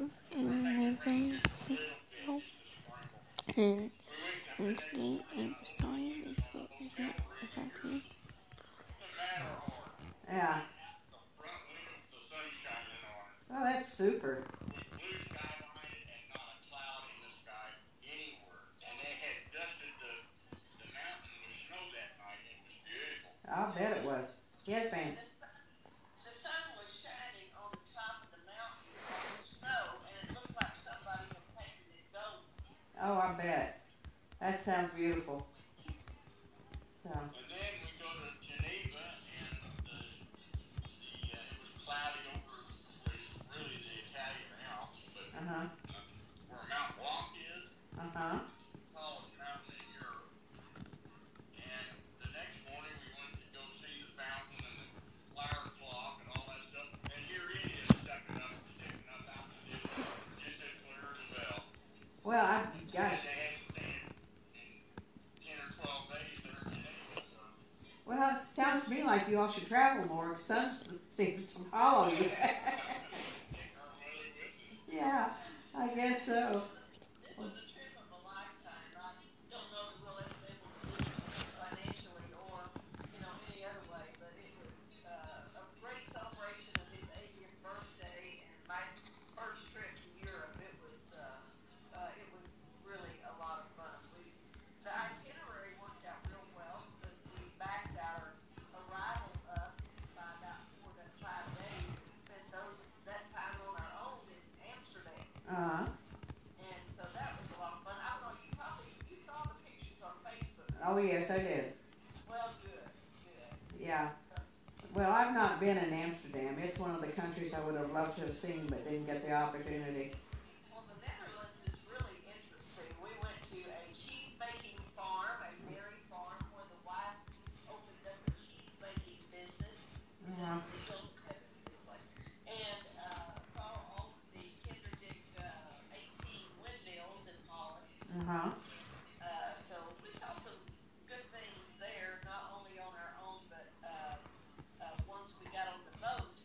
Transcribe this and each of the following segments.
was in another video, and today I'm sorry my foot is not happy. Yeah. Oh, that's super. I'll bet it was. Yes, ma'am. The sun was shining on the top of the mountain on the snow, and it looked like somebody had painted it gold. Oh, I bet. That sounds beautiful. So. And then we go to Geneva, and it was cloudy over really the Italian Alps, but where Mount Blanc is, the tallest mountain in Europe. And the next morning we went to go see the fountain and the flower clock and all that stuff. And here it is sticking up out the distance, just as clear as a bell. Well, I got it. They hadn't seen it in 10 or 12 days there in Geneva. So. Well, it sounds to me like you all should travel more. The sun seems to follow you. Yeah, I guess so. This was a trip of a lifetime. I don't know that we'll ever be able to do it financially or, any other way, but it was a great celebration of his 80th birthday and my first trip to Europe. It was really a lot of fun. The itinerary worked out real well because we backed our arrival up by about 4 to 5 days and spent that time on our own in Amsterdam. And so that was a lot of fun. I don't know, you saw the pictures on Facebook. Oh, yes, I did. Well, good. Yeah. Well, I've not been in Amsterdam. It's one of the countries I would have loved to have seen but didn't get the opportunity. Well, the Netherlands is really interesting. We went to a cheese-making farm, a dairy farm, where the wife opened up a cheese-making business. And saw all of the Kinderdijk 18 windmills in Holland. So we saw some good things there, not only on our own, but once we got on the boat,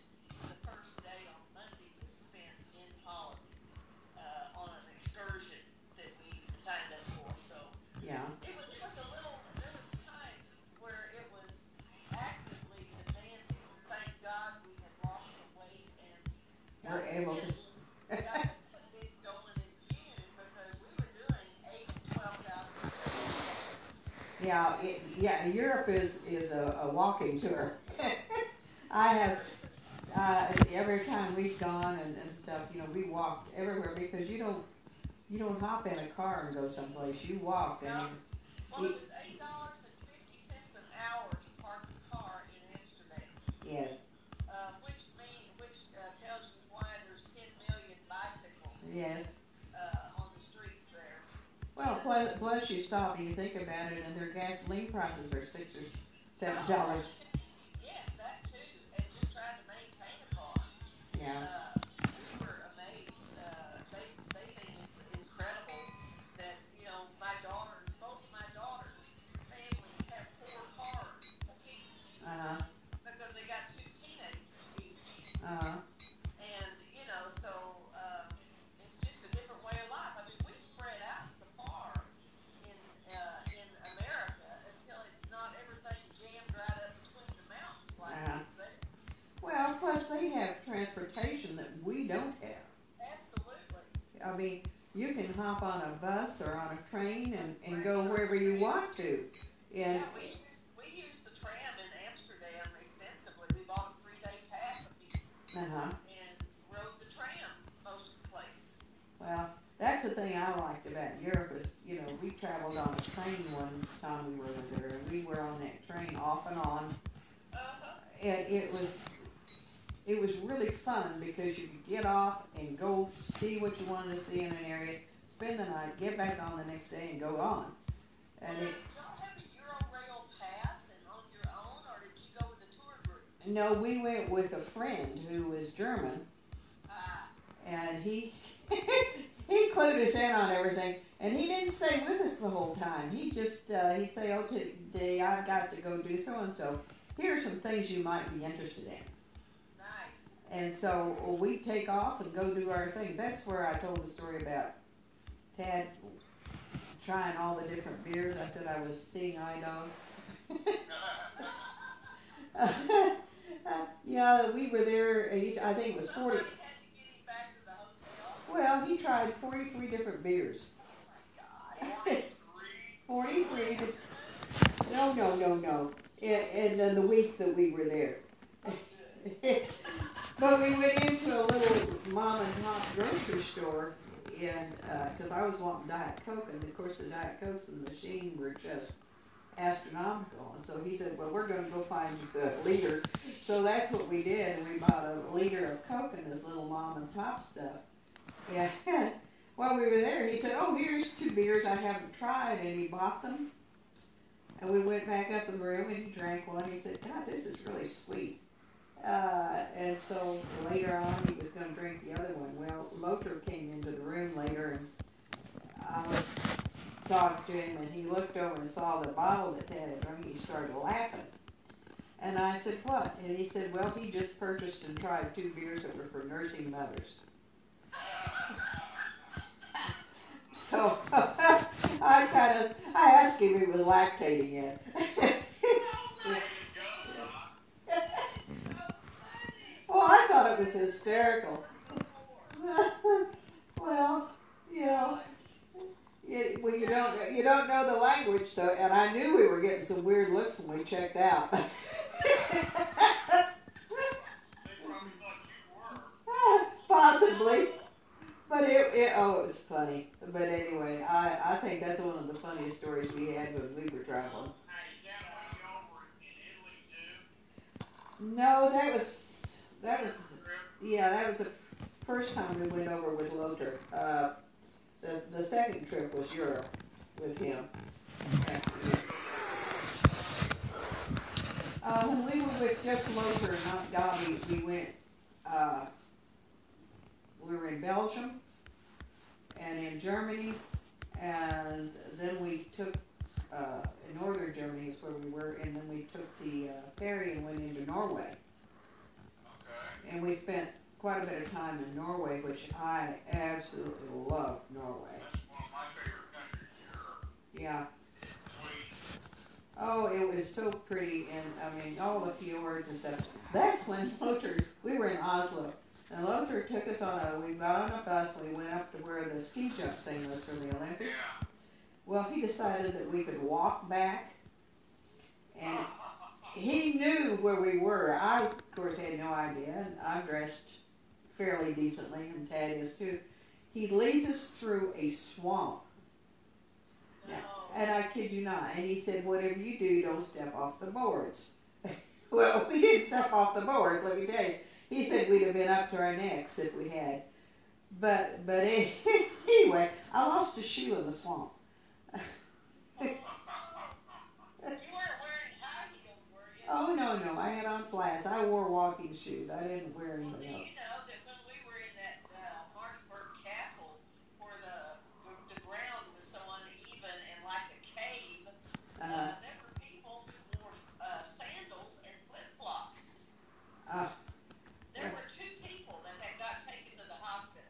the first day on Monday was spent in Holland on an excursion that we signed up for. So yeah, it was there were times where it was actively demanding. Thank God we had lost the weight and we're able to. Got things going in June because we were doing 8,000 to 12,000. Yeah, Europe is a walking tour. I have every time we've gone and stuff, we walked everywhere because you don't hop in a car and go someplace. You walk. No. Well, it was $8.50 an hour to park the car in Amsterdam. Yes. Which tells you why there's 10 million bicycles. Yes. On the streets there. Well, plus you stop and you think about it, and their gasoline prices are $6 or $7. Yes, that too. And just trying to maintain a car. Yeah. We were amazed. They think it's incredible that both my daughters' families have 4 cars apiece. Because they got 2 teenagers each. And so it's just a different way of life. I mean, we spread out so far in America until it's not everything jammed right up between the mountains like we say. Well, plus they have transportation that we don't have. Absolutely. I mean, you can hop on a bus or on a train and go wherever you want to. And we used the tram in Amsterdam extensively. We bought a 3-day pass apiece. And rode the tram most of the places. Well, that's the thing I liked about Europe is, we traveled on a train one time we were over there, and we were on that train off and on. And it was really fun because you could get off and go see what you wanted to see in an area, spend the night, get back on the next day, and go on. And did y'all have a Euro-Rail pass and on your own, or did you go with a tour group? No, we went with a friend who was German, and he clued us in on everything. And he didn't stay with us the whole time. He just he'd say, "Oh, today I've got to go do so and so. Here are some things you might be interested in." Nice. And so we take off and go do our things. That's where I told the story about Tad trying all the different beers. I said I was seeing eye dog. Yeah, we were there. I think it was 40. Well, he tried 43 different beers. 43. No. In the week that we were there. But we went into a little mom and pop grocery store, and because I was wanting Diet Coke, and of course the Diet Cokes in the machine were just astronomical. And so he said, well, we're going to go find the liter. So that's what we did, and we bought a liter of Coke in this little mom and pop stuff. Yeah. While we were there, he said, oh, here's 2 beers I haven't tried, and he bought them. And we went back up in the room, and he drank one. He said, God, this is really sweet. And so later on, he was going to drink the other one. Well, Lothar came into the room later, and I was talking to him, and he looked over and saw the bottle that Ted had drunk. He started laughing. And I said, what? And he said, well, he just purchased and tried 2 beers that were for nursing mothers. So I asked him if he was lactating yet. Well, I thought it was hysterical. Well, you know, well, you don't know the language, so, and I knew we were getting some weird looks when we checked out. Possibly, but it was funny. But anyway, I think that's one of the funniest stories we had when we were traveling. No, that was the first time we went over with Lothar. The second trip was Europe with him. When we were with just Lothar and not Gabi, we were in Belgium and in Germany, and then we took in northern Germany is where we were, and then we took the ferry and went into Norway. Okay. And we spent quite a bit of time in Norway, which I absolutely love Norway. That's one of my favorite countries in Europe. Yeah. Sweet. Oh, it was so pretty, and I mean, all the fjords and stuff. That's when we were in Oslo, and Lothar took us we got on a bus, and we went up to where the ski jump thing was for the Olympics. Yeah. Well, he decided that we could walk back, and he knew where we were. I, of course, had no idea, and I'm dressed fairly decently, and Tad is too. He leads us through a swamp. No. And I kid you not. And he said, whatever you do, don't step off the boards. Well, we didn't step off the boards, let me tell you. He said we'd have been up to our necks if we had. But anyway, I lost a shoe in the swamp. You weren't wearing high heels, were you? Oh, no. I had on flats. I wore walking shoes. I didn't wear anything else. You know that when we were in that Marksburg Castle, where the ground was so uneven and like a cave, there were people who wore sandals and flip-flops. There were 2 people that had got taken to the hospital.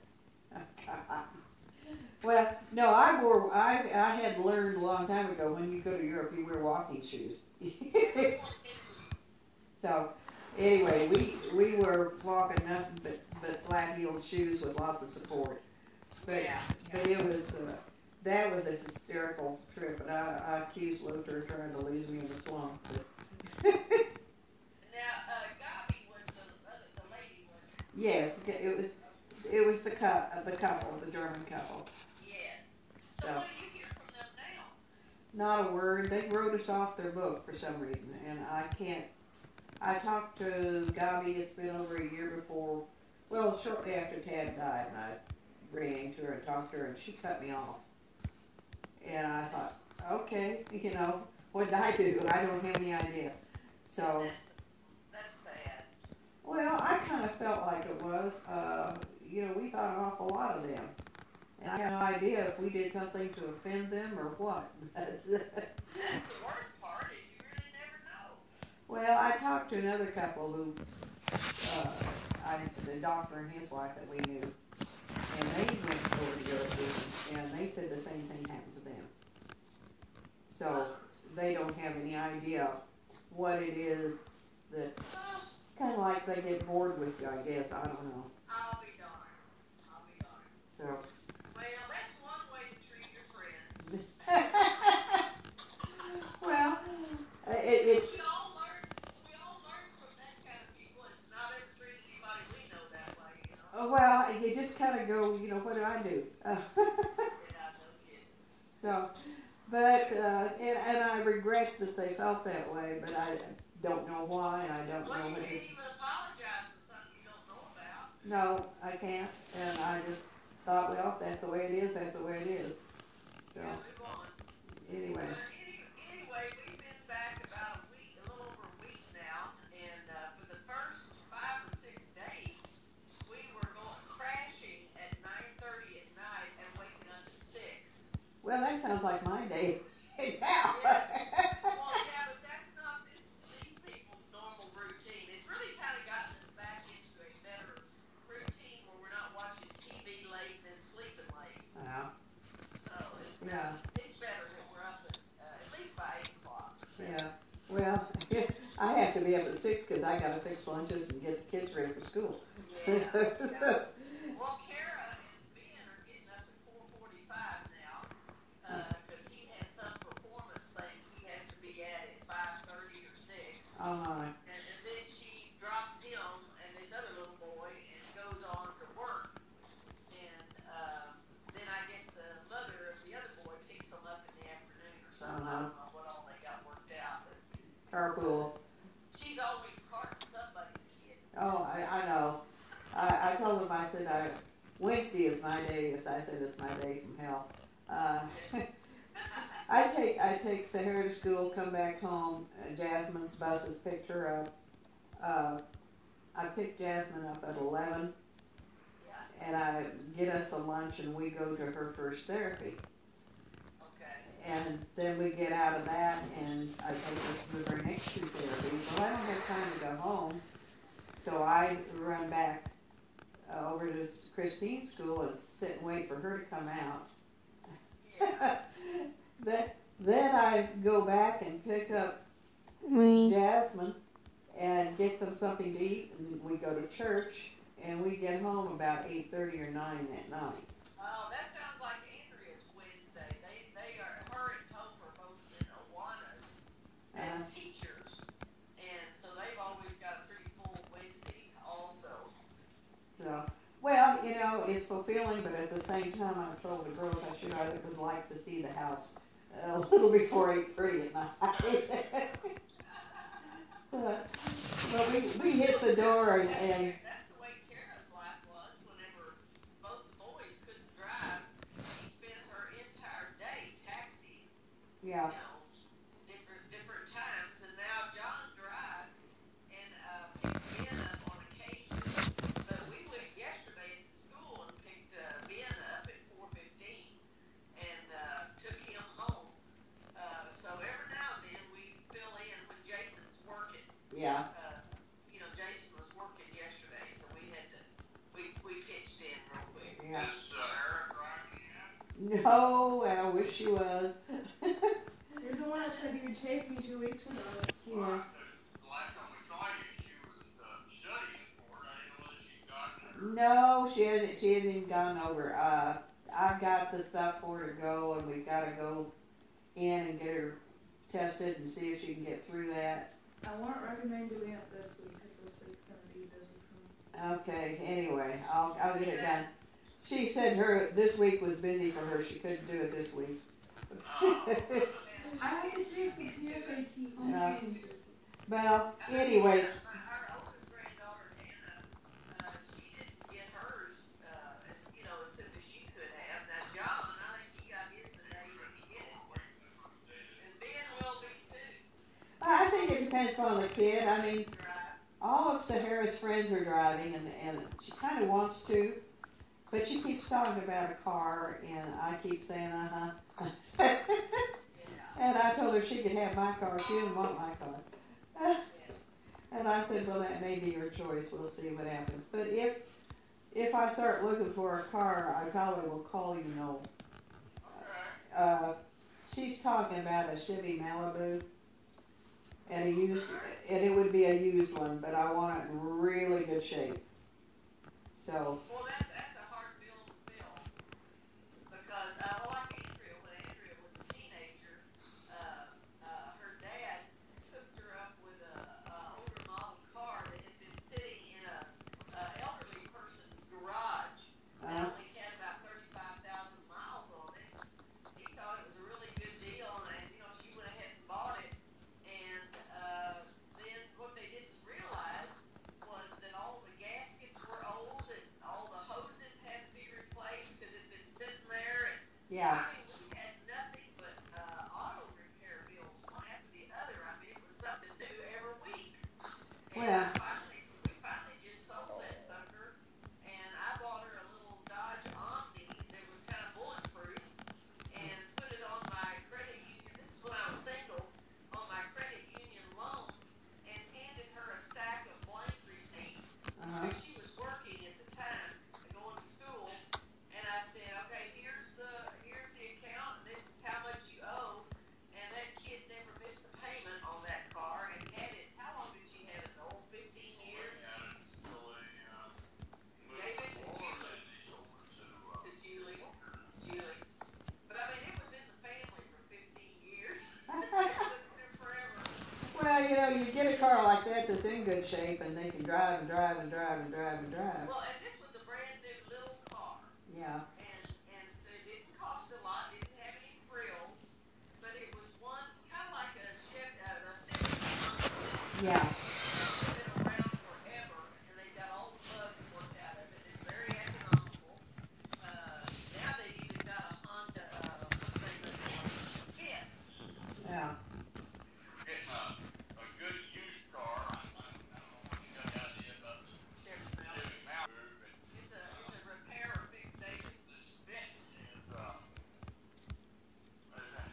Well, no, I had learned a long time ago, when you go to Europe, you wear walking shoes. So, anyway, we were walking nothing but flat-heeled shoes with lots of support. But it was, that was a hysterical trip, and I accused Lothar of trying to lose me in the swamp. Now, Gabi was the lady, wasn't it? Yes, it was the couple, the German couple. Yes. So what do you hear from them now? Not a word. They wrote us off their book for some reason, and I talked to Gabi, it's been over a year before, well, shortly after Tad died, and I ran into her and talked to her, and she cut me off. And I thought, okay, what did I do? I don't have any idea. So, That's sad. well, I kind of felt like it was. We thought an awful lot of them. And I had no idea if we did something to offend them or what. That's the worst part, is you really never know. Well, I talked to another couple who the doctor and his wife that we knew, and they went over to Europe and they said the same thing happened to them. So they don't have any idea what it is that, kind of like they get bored with you, I guess. I don't know. I'll be darned. So. Well, that's one way to treat your friends. Well, We all learn from that kind of people. It's not ever treated anybody we know that way, you know. Well, you just kind of go, what do I do? Yeah, no kidding. So, but, and I regret that they felt that way, but I don't know why, and I don't Well, know you what can't it. even apologize for something you don't know about. No, I can't, and I just thought, well, if that's the way it is, that's the way it is. So, Yeah, move on. anyway. Anyway, we've been back about a week, a little over a week now, and for the first 5 or 6 days, we were going crashing at 9:30 at night and waking up at 6. Well, that sounds like my day. Yeah. Well, yeah, but that's not these people's normal routine. It's really kind of gotten us back into a better routine where we're not watching TV late and then sleeping late. So it's better that we're up at least by 8 o'clock. So. Yeah. Well, I have to be up at 6 because I got to fix lunches and get the kids ready for school. Yeah. Well, Kara and Ben are getting up at 4:45 now because he has some performance thing he has to be at 5:30 or 6. Oh my. And then she drops him and this other little boy and goes on to work. And then I guess the mother of the other boy picks him up in the afternoon or something. I don't know what all they got worked out. But Carpool. she's always carting somebody's kid. Oh, I know. I told him, I said, Wednesday is my day. As I said, it's my day from hell. I take Sahara to school, come back home. Jasmine's bus has picked her up. I picked Jasmine up at 11, and I get us a lunch, and we go to her first therapy. Okay. And then we get out of that, and I take her to her next 2 therapies. Well, I don't have time to go home, so I run back over to Christine's school and sit and wait for her to come out. Yeah. Then I go back and pick up Jasmine and get them something to eat, and we go to church, and we get home about 8:30 or 9 at night. Oh, that sounds like Andrea's Wednesday. They are, her and Hope are both in Awanas as teachers, and so they've always got a pretty full Wednesday also. So, well, it's fulfilling, but at the same time, I told the girls I would like to see the house a little before 8:30 at night. But we hit the door and That's the way Kara's life was. Whenever both the boys couldn't drive, she spent her entire day taxiing. yeah. Different times, and now John drives and picks Ben up on occasion. But we went yesterday at the school and picked Ben up at 4:15 and took him home. So every now and then we fill in when Jason's working. Yeah. Jason was working yesterday, so we pitched in real quick. Yeah. Is Eric driving yet? No, and I wish she was. You're the one that said you would take me 2 weeks ago. Yeah. The last time we saw you, she was studying for it. I didn't know whether she'd gotten it. No, she hadn't even gone over. I've got the stuff for her to go, and we've got to go in and get her tested and see if she can get through that. I won't recommend doing it this week because this week's going to be busy for me. Okay, anyway, I'll get it done. She said this week was busy for her. She couldn't do it this week. I have to take the PSAT home No. games this week. Well, anyway, Our oldest granddaughter, Hannah, she didn't get hers, as soon as she could have. Now, John, I think he got his the day he could get it. And Ben will be too. I think it depends upon the kid. I mean, Drive. all of Sahara's friends are driving, and she kind of wants to, but she keeps talking about a car, and I keep saying, Yeah. And I told her she could have my car. She didn't want my car. And I said, well, that may be your choice. We'll see what happens. But if I start looking for a car, I probably will call you, Noel. Okay. She's talking about a Chevy Malibu and a used, and it would be a used one, but I want it in really good shape. So. Well, that's a hard bill to fill because, well, like Andrea, when Andrea was a teenager, her dad hooked her up with a older model car that had been sitting in a elderly person's garage and only had about 35,000 miles on it. He thought it was a really good deal, and she went ahead and bought it. And then what they didn't realize was that all the gaskets were old and all the hoses had to be replaced because it had been sitting there. And Yeah. I mean, we had nothing but auto repair bills, one after the other. I mean, it was something new every week. And Well. we finally just sold that sucker, and I bought her a little Dodge Omni that was kind of bulletproof, and put it on my credit union. This is when I was single, on my credit union loan, and handed her a stack of blank receipts. She was working at the time, going to school, and I said, okay, here's the account, and this is how much you owe. And that kid never missed a payment on that car, and had it. How long did she have it? The whole 15 years. Gave it to Julie. Julie. But I mean, it was in the family for 15 years. It was there forever. Well, you get a car like that that's in good shape, and they can drive and drive and drive and drive and drive. Well, and this was a brand new little car. Yeah. And so it didn't cost a lot, didn't have any frills, but it was one kind of like a Civic. Yeah. It's been around forever, and they got all the bugs worked out of it. It's very economical. Now they even got a Honda, Fit. Yeah. Getting a good used car. I don't know what you got the idea about the Chevy Chevy Malibu. Malibu, It's a repair or fix station. but this Fix is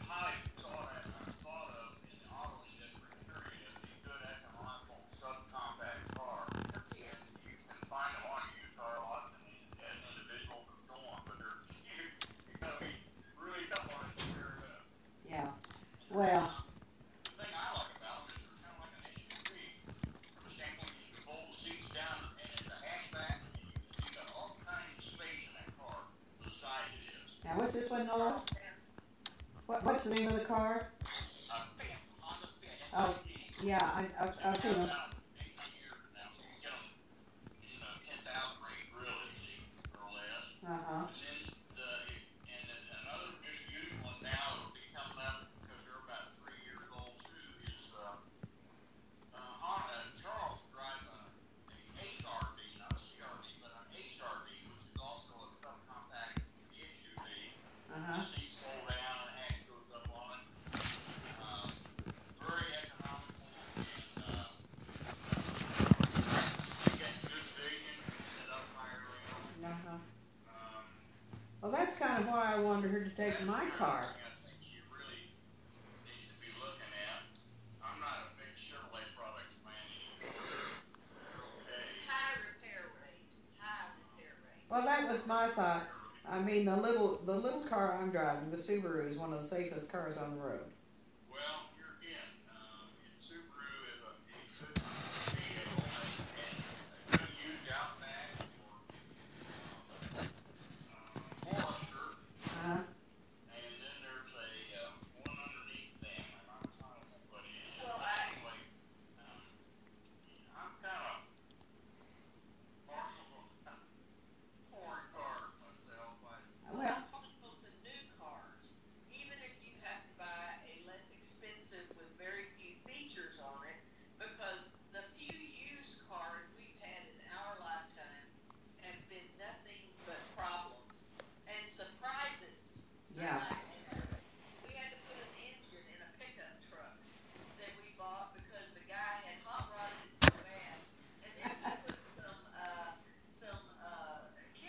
highly thought of in the auto industry period as a good economical subcompact car. For kids. You can find them on used car lots and individuals and so on, but they're huge. You gotta be really tough on it to clear it up. Yeah. Well. The thing I like about them is they're kind of like an SUV. From the standpoint, you can fold the seats down, and it's a hatchback. You got all kinds of space in that car for the size it is. Now, what's this one, Noel? What's the name of the car? Fit, Honda Fit. Oh, yeah, I've seen them. About 8 years now, so you can get them in the 10,000 range real easy or less. Uh-huh. And then another good used one now that'll be coming up because they're about 3 years old too is Honda. Charles drives an HRV, not a CRV, but an HRV, which is also a subcompact SUV. Uh-huh. The seats fold down and the hatch goes up on it. Very economical, and you get good vision, you can sit up higher rail. Uh-huh. Well, that's kind of why I wanted her to take my car. I think she really needs to be looking at. I'm not a big Chevrolet products man anymore. They're okay. High repair rate. High repair rate. Well, that was my thought. I mean, the little car I'm driving, the Subaru, is one of the safest cars on the road.